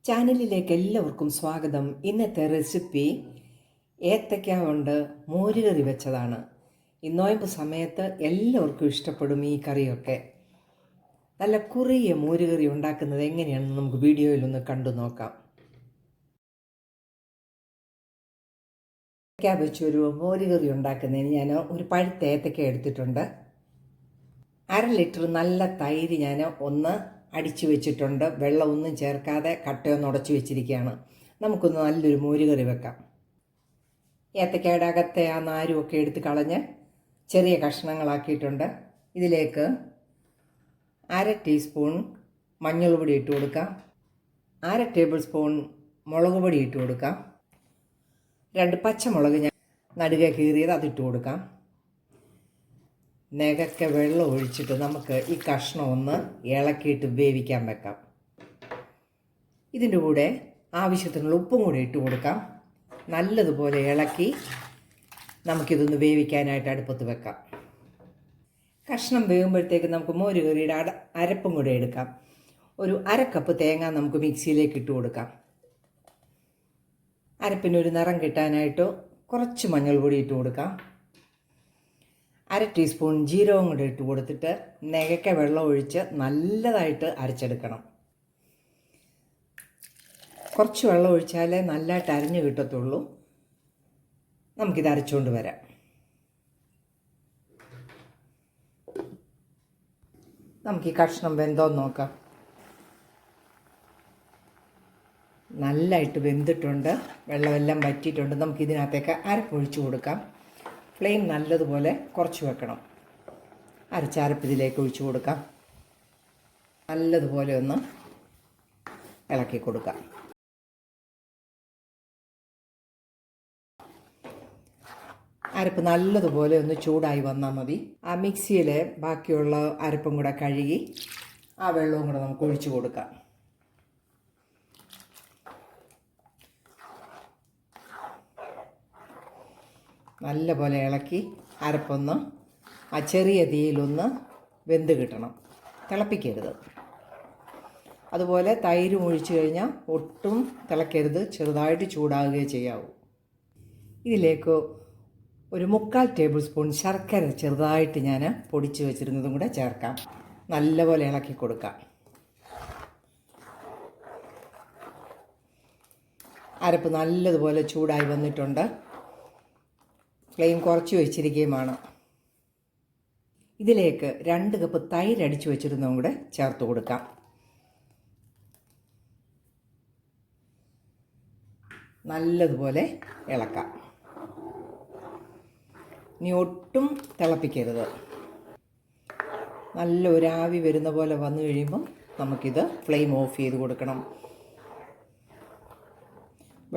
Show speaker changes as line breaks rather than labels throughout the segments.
ചാനലിലേക്ക് എല്ലാവർക്കും സ്വാഗതം. ഇന്നത്തെ റെസിപ്പി ഏത്തയ്ക്ക കൊണ്ട് മോരുകറി വെച്ചതാണ്. ഈ നോയമ്പ് സമയത്ത് എല്ലാവർക്കും ഇഷ്ടപ്പെടും ഈ കറിയൊക്കെ. നല്ല കുറിയ മോരുകറി ഉണ്ടാക്കുന്നത് എങ്ങനെയാണെന്ന് നമുക്ക് വീഡിയോയിലൊന്ന് കണ്ടു നോക്കാം. ഏത്തയ്ക്ക വെച്ചൊരു മോരുകറി ഉണ്ടാക്കുന്നതിന് ഞാൻ ഒരു പഴുത്ത ഏത്തയ്ക്ക എടുത്തിട്ടുണ്ട്. 1/2 ലിറ്റർ നല്ല തൈര് ഞാൻ ഒന്ന് അടിച്ചു വെച്ചിട്ടുണ്ട്. വെള്ളമൊന്നും ചേർക്കാതെ കട്ടയൊന്ന് ഉടച്ചു വെച്ചിരിക്കുകയാണ്. നമുക്കൊന്ന് നല്ലൊരു മോരുകറി വെക്കാം. ഏത്തയ്ക്കയുടെ അകത്തെ ആ നാരുമൊക്കെ എടുത്ത് കളഞ്ഞ് ചെറിയ കഷ്ണങ്ങളാക്കിയിട്ടുണ്ട്. ഇതിലേക്ക് 1/2 ടീസ്പൂൺ മഞ്ഞൾ പൊടി ഇട്ട് കൊടുക്കാം. 1/2 ടേബിൾ സ്പൂൺ മുളക് പൊടി ഇട്ട് കൊടുക്കാം. 2 പച്ചമുളക് ഞാൻ നടുകെ കീറിയത് അതിട്ട് കൊടുക്കാം. നെകക്കെ വെള്ളം ഒഴിച്ചിട്ട് നമുക്ക് ഈ കഷ്ണം ഒന്ന് ഇളക്കിയിട്ട് വേവിക്കാൻ വെക്കാം. ഇതിൻ്റെ കൂടെ ആവശ്യത്തിനുള്ള ഉപ്പും കൂടി ഇട്ട് കൊടുക്കാം. നല്ലതുപോലെ ഇളക്കി നമുക്കിതൊന്ന് വേവിക്കാനായിട്ട് അടുപ്പത്ത് വെക്കാം. കഷ്ണം വേകുമ്പോഴത്തേക്ക് നമുക്ക് മോരുകറിയുടെ അരപ്പും കൂടെ എടുക്കാം. ഒരു 1/2 കപ്പ് തേങ്ങ നമുക്ക് മിക്സിയിലേക്ക് ഇട്ട് കൊടുക്കാം. അരപ്പിനൊരു നിറം കിട്ടാനായിട്ട് കുറച്ച് മഞ്ഞൾ പൊടി ഇട്ട് കൊടുക്കാം. 1/2 ടീസ്പൂൺ ജീരകം കൂടെ ഇട്ട് കൊടുത്തിട്ട് നെകക്കെ വെള്ളം ഒഴിച്ച് നല്ലതായിട്ട് അരച്ചെടുക്കണം. കുറച്ച് വെള്ളം ഒഴിച്ചാലേ നല്ലതായിട്ട് അരിഞ്ഞു കിട്ടത്തുള്ളൂ. നമുക്കിത് അരച്ചുകൊണ്ട് വരാം. നമുക്ക് ഈ കഷ്ണം വെന്തോന്ന് നോക്കാം. നല്ലതായിട്ട് വെന്തിട്ടുണ്ട്, വെള്ളമെല്ലാം വറ്റിയിട്ടുണ്ട്. നമുക്കിതിനകത്തേക്ക് അരപ്പൊഴിച്ച് കൊടുക്കാം. ഫ്ലെയിം നല്ലതുപോലെ കുറച്ച് വെക്കണം. അരച്ചരപ്പ് ഇതിലേക്ക് ഒഴിച്ച് കൊടുക്കാം. നല്ലതുപോലെ ഒന്ന് ഇളക്കി കൊടുക്കാം. അരപ്പ് നല്ലതുപോലെ ഒന്ന് ചൂടായി വന്നാൽ മതി. ആ മിക്സിയിലെ ബാക്കിയുള്ള അരപ്പും കൂടെ കഴുകി ആ വെള്ളവും കൂടെ നമുക്ക് ഒഴിച്ച് കൊടുക്കാം. നല്ലപോലെ ഇളക്കി അരപ്പൊന്ന് ആ ചെറിയ തീയിലൊന്ന് വെന്ത് കിട്ടണം. തിളപ്പിക്കരുത്. അതുപോലെ തൈരും ഒഴിച്ചു കഴിഞ്ഞാൽ ഒട്ടും തിളക്കരുത്, ചെറുതായിട്ട് ചൂടാകുകയേ ചെയ്യാവൂ. ഇതിലേക്ക് ഒരു 3/4 ടേബിൾ സ്പൂൺ ശർക്കര ചെറുതായിട്ട് ഞാൻ പൊടിച്ച് വെച്ചിരുന്നതും കൂടെ ചേർക്കാം. നല്ലപോലെ ഇളക്കി കൊടുക്കാം. അരപ്പ് നല്ലതുപോലെ ചൂടായി വന്നിട്ടുണ്ട്. ഫ്ലെയിം കുറച്ച് വെച്ചിരിക്കുകയുമാണ്. ഇതിലേക്ക് 2 കപ്പ് തൈര് അടിച്ചു വെച്ചിരുന്നതും കൂടെ ചേർത്ത് കൊടുക്കാം. നല്ലതുപോലെ ഇളക്കാം. ഇനി ഒട്ടും തിളപ്പിക്കരുത്. നല്ല ഒരു ആവി വരുന്ന പോലെ വന്നു കഴിയുമ്പം നമുക്കിത് ഫ്ലെയിം ഓഫ് ചെയ്ത് കൊടുക്കണം.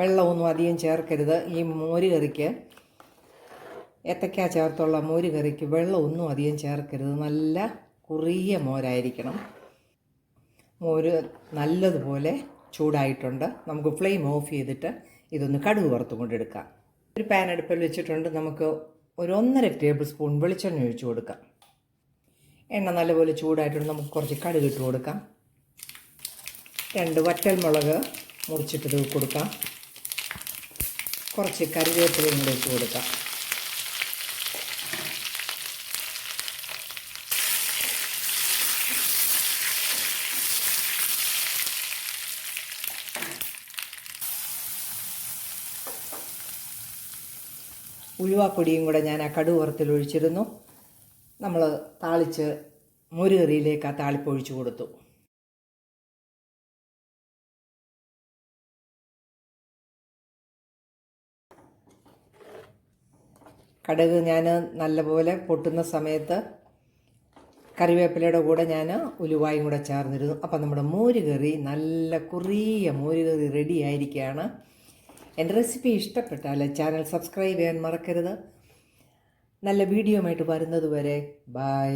വെള്ളമൊന്നും അധികം ചേർക്കരുത്. ഈ മോര് കറിക്ക്, ഏത്തയ്ക്ക ചേർത്തുള്ള മോര് കറിക്ക് വെള്ളമൊന്നും അധികം ചേർക്കരുത്. നല്ല കുറിയ മോരായിരിക്കണം. മോര് നല്ലതുപോലെ ചൂടായിട്ടുണ്ട്. നമുക്ക് ഫ്ലെയിം ഓഫ് ചെയ്തിട്ട് ഇതൊന്ന് കടുക് വറുത്തും കൊണ്ടെടുക്കാം. ഒരു പാൻ അടുപ്പിൽ വെച്ചിട്ടുണ്ട്. നമുക്ക് ഒരു 1.5 ടേബിൾ സ്പൂൺ വെളിച്ചെണ്ണ ഒഴിച്ച് കൊടുക്കാം. എണ്ണ നല്ലപോലെ ചൂടായിട്ടുണ്ട്. നമുക്ക് കുറച്ച് കടുക് ഇട്ട് കൊടുക്കാം. 2 വറ്റൽമുളക് മുറിച്ചിട്ട് കൊടുക്കാം. കുറച്ച് കറിവേപ്പിലയും കൂടെ ഇട്ട് കൊടുക്കാം. ഉലുവാപ്പൊടിയും കൂടെ ഞാൻ ആ കടുക് വറുത്തിൽ ഒഴിച്ചിരുന്നു. നമ്മൾ താളിച്ച് മോരുകറിയിലേക്ക് ആ താളിപ്പ് ഒഴിച്ചു കൊടുത്തു. കടുക് ഞാൻ നല്ലപോലെ പൊട്ടുന്ന സമയത്ത് കറിവേപ്പിലയുടെ കൂടെ ഞാൻ ഉലുവായും കൂടെ ചേർന്നിരുന്നു. അപ്പം നമ്മുടെ മോരുകറി, നല്ല കുറിയ മോരുകറി റെഡി ആയിരിക്കുകയാണ്. എൻ്റെ റെസിപ്പി ഇഷ്ടപ്പെട്ടാൽ ചാനൽ സബ്സ്ക്രൈബ് ചെയ്യാൻ മറക്കരുത്. നല്ല വീഡിയോ ആയിട്ട് വരുന്നത് വരെ ബൈ.